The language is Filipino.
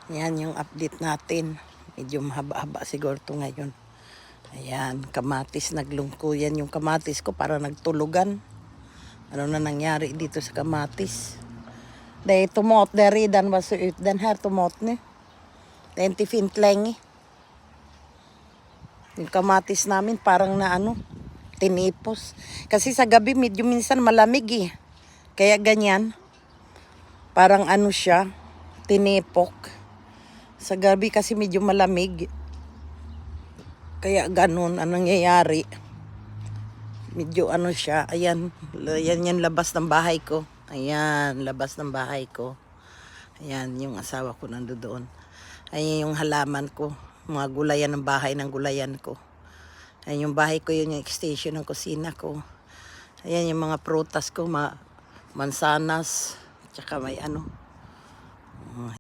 Yan yung update natin. Medyo mahaba-haba siguro ito ngayon. Ayan, kamatis naglungko. Yan yung kamatis ko para nagtulugan. Ano na nangyari dito sa kamatis? Dahil tumot, dari dan was ut dan her tumot ni. Den tifint länge. Yung kamatis namin parang na ano, tinipos. Kasi sa gabi medyo minsan malamig eh. Kaya ganyan. Parang ano siya, tinipok. Sa gabi kasi medyo malamig. Kaya ganun ang nangyayari. Medyo ano siya. Ayan. Ayan yung labas ng bahay ko. Ayan. Labas ng bahay ko. Ayan. Yung asawa ko nandoon. Ayan yung halaman ko. Mga gulayan ng bahay ng gulayan ko. Ayan yung bahay ko. Yun yung extension ng kusina ko. Ayan yung mga prutas ko. Mansanas. Tsaka may ano.